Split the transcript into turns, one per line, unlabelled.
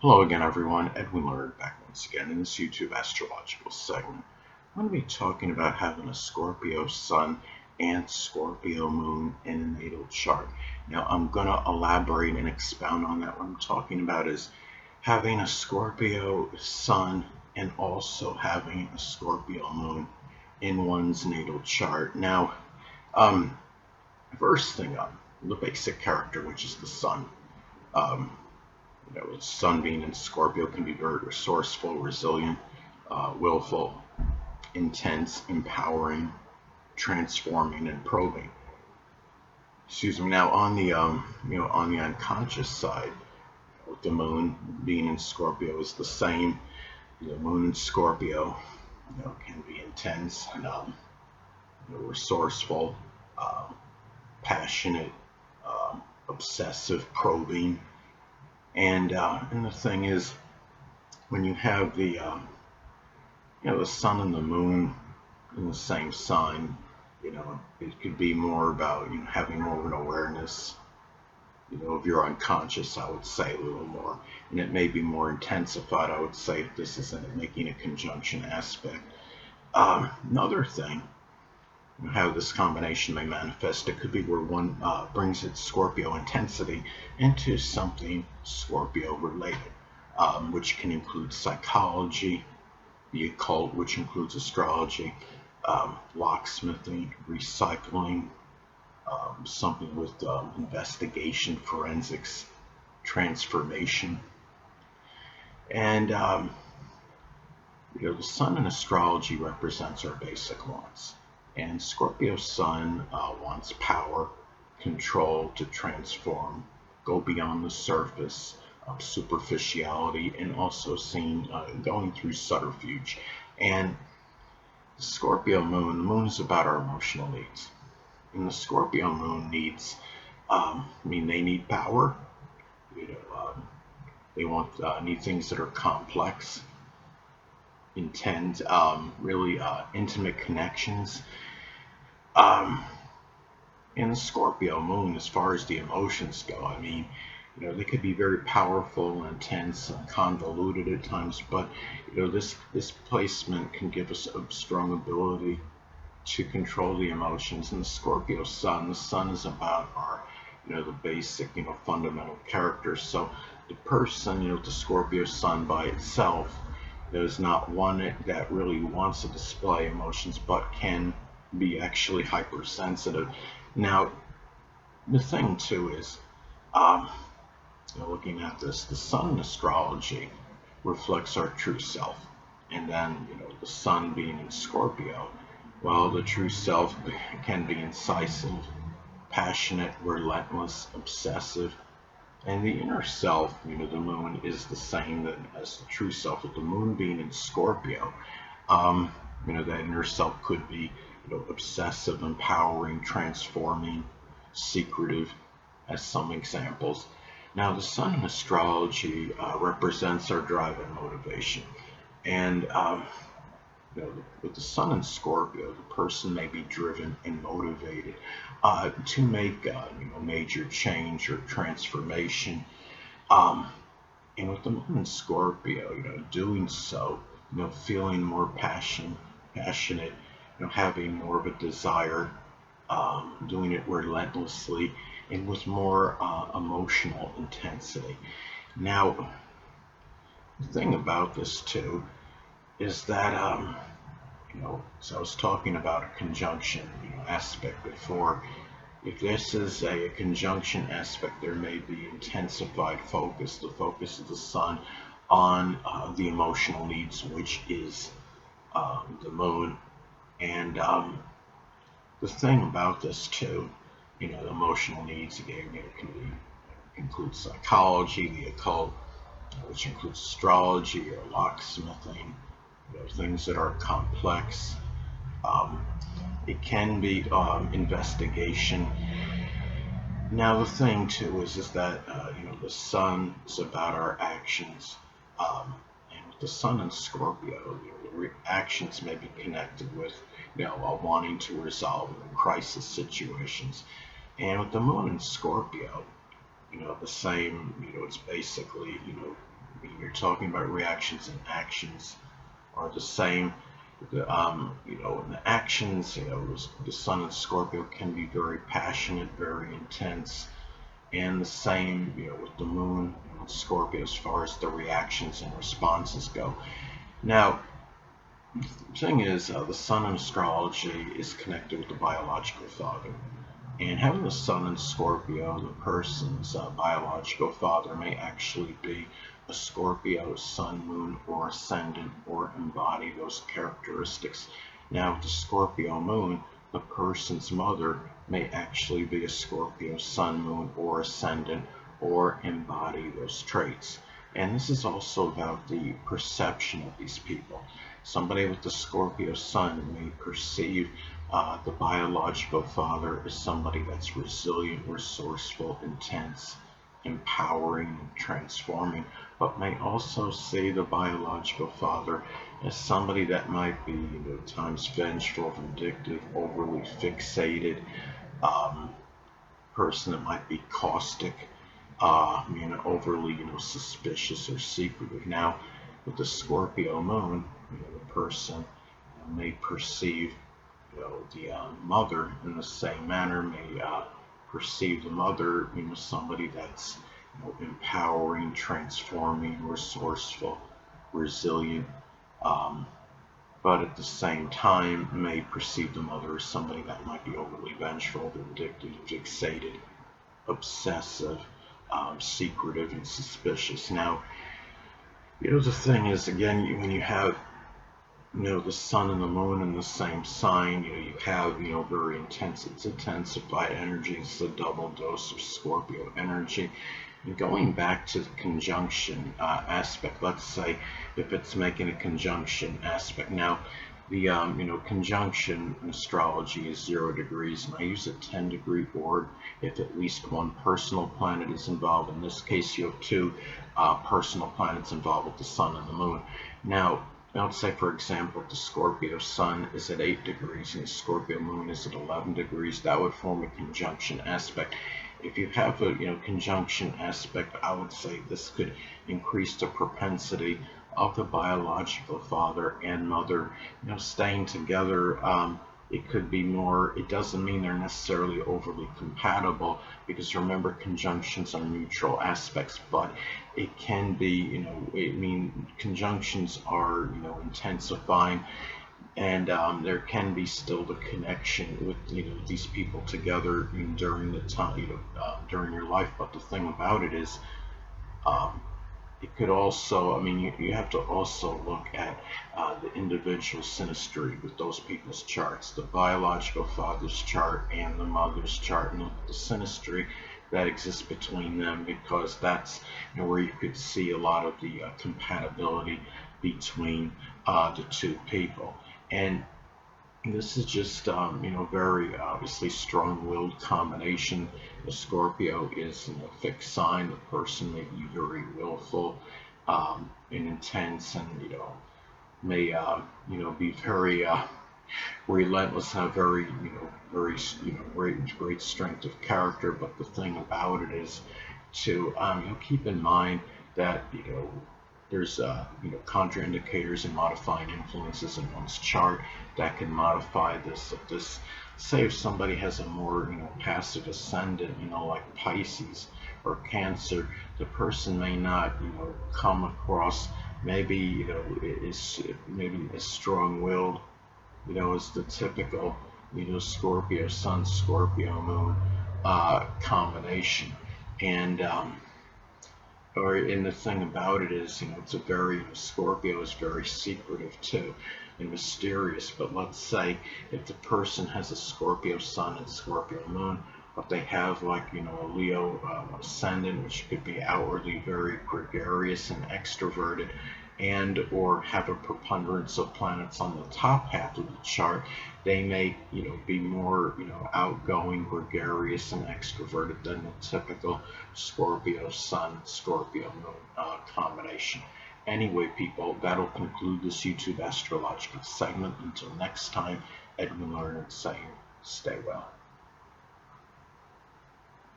Hello again, everyone. Edwin Learnard back once again in this YouTube astrological segment. I'm going to be talking about having a Scorpio sun and Scorpio moon in a natal chart. Now, I'm going to elaborate and expound on that. What I'm talking about is having a Scorpio sun and also having a Scorpio moon in one's natal chart. Now, um, first thing up, the basic character, which is the sun. Um, the sun being in Scorpio can be very resourceful, resilient, willful, intense, empowering, transforming, and probing. Excuse me. Now, on the unconscious side, with the moon being in Scorpio is the same. The moon in Scorpio, can be intense and resourceful, uh, passionate, obsessive, probing, and the thing is, when you have the sun and the moon in the same sign, it could be more about having more of an awareness, of your unconscious. I would say a little more, and it may be more intensified. I would say if this isn't making a conjunction aspect. Another thing, how this combination may manifest, it could be where one brings its Scorpio intensity into something Scorpio related, which can include psychology, the occult, which includes astrology, locksmithing, recycling, something with investigation, forensics, transformation. And the sun in astrology represents our basic wants. And Scorpio sun wants power, control to transform, go beyond the surface, superficiality, and also going through subterfuge. And the Scorpio moon, the moon is about our emotional needs. And the Scorpio moon needs, they need power. You know, they need things that are complex, intense, really intimate connections. Um, and the Scorpio moon, as far as the emotions go, they could be very powerful, intense, and convoluted at times. But this placement can give us a strong ability to control the emotions. And the sun is about our, the basic, fundamental characters. So the person, the Scorpio sun by itself, is not one that really wants to display emotions, but can be actually hypersensitive. Now, the thing too is, um, looking at this, the sun in astrology reflects our true self. And then, the sun being in Scorpio, well, the true self can be incisive, passionate, relentless, obsessive. And the inner self, the moon is the same as the true self. With the moon being in Scorpio, that inner self could be, obsessive, empowering, transforming, secretive, as some examples. Now, the sun in astrology represents our drive and motivation. And with the sun in Scorpio, the person may be driven and motivated to make major change or transformation. Um, and with the moon in Scorpio, doing so, feeling more passionate, having more of a desire, doing it relentlessly and with more emotional intensity. Now, the thing about this too is that so I was talking about a conjunction aspect before. If this is a conjunction aspect, there may be intensified focus, the focus of the sun on the emotional needs, which is the moon. And the thing about this too, the emotional needs again, include psychology, the occult, which includes astrology or locksmithing, things that are complex. Um, it can be investigation. Now the thing too is that the sun is about our actions, and with the sun in Scorpio, the actions may be connected with wanting to resolve crisis situations, and with the moon in Scorpio, the same. It's basically you're talking about reactions, and actions are the same. In the actions, the Sun in Scorpio can be very passionate, very intense, and the same, with the Moon in Scorpio as far as the reactions and responses go. Now, the thing is, the Sun in astrology is connected with the biological father. And having the Sun in Scorpio, the person's biological father may actually be a Scorpio Sun, Moon, or Ascendant, or embody those characteristics. Now, with the Scorpio Moon, the person's mother may actually be a Scorpio Sun, Moon, or Ascendant, or embody those traits. And this is also about the perception of these people. Somebody with the Scorpio Sun may perceive the biological father is somebody that's resilient, resourceful, intense, empowering, and transforming, but may also see the biological father as somebody that might be, at times vengeful, vindictive, overly fixated, person that might be caustic, overly, suspicious or secretive. Now, with the Scorpio moon, the person may perceive the mother in the same manner, may perceive the mother, somebody that's empowering, transforming, resourceful, resilient, um, but at the same time may perceive the mother as somebody that might be overly vengeful, vindictive, fixated, obsessive, secretive, and suspicious. Now, the thing is, again, when you have the Sun and the Moon in the same sign, you have, very it's intensified energy. It's a double dose of Scorpio energy. And going back to the conjunction aspect, let's say if it's making a conjunction aspect. Now, the, conjunction in astrology is 0 degrees, and I use a 10-degree board if at least one personal planet is involved. In this case, you have 2 personal planets involved with the Sun and the Moon. Now, let's say, for example, the Scorpio Sun is at 8 degrees and the Scorpio Moon is at 11 degrees. That would form a conjunction aspect. If you have a conjunction aspect, I would say this could increase the propensity of the biological father and mother, staying together. It could be more. It doesn't mean they're necessarily overly compatible, because remember, conjunctions are neutral aspects, but it can be, conjunctions are, intensifying, and there can be still the connection with, these people together during the time, during your life. But the thing about it is, um, it could also, you have to also look at the individual synastry with those people's charts, the biological father's chart and the mother's chart, and look at the synastry that exists between them, because that's where you could see a lot of the compatibility between the 2 people. And this is just, very obviously strong-willed combination. The Scorpio is a fixed sign. The person may be very willful and intense, and may be very relentless, have very very great strength of character. But the thing about it is to keep in mind that there's contraindicators and modifying influences in one's chart that can modify this. If this, say, if somebody has a more passive ascendant, like Pisces or Cancer, the person may not come across maybe is maybe as strong-willed as the typical Scorpio Sun, Scorpio Moon combination. And the thing about it is, it's a very, Scorpio is very secretive too and mysterious. But let's say if the person has a Scorpio Sun and Scorpio Moon, but they have, like, a Leo ascendant, which could be outwardly very gregarious and extroverted, and or have a preponderance of planets on the top half of the chart, they may be more outgoing, gregarious, and extroverted than the typical Scorpio Sun, Scorpio Moon combination. Anyway, people, that'll conclude this YouTube astrological segment. Until next time, Edwin Learnard saying, stay well.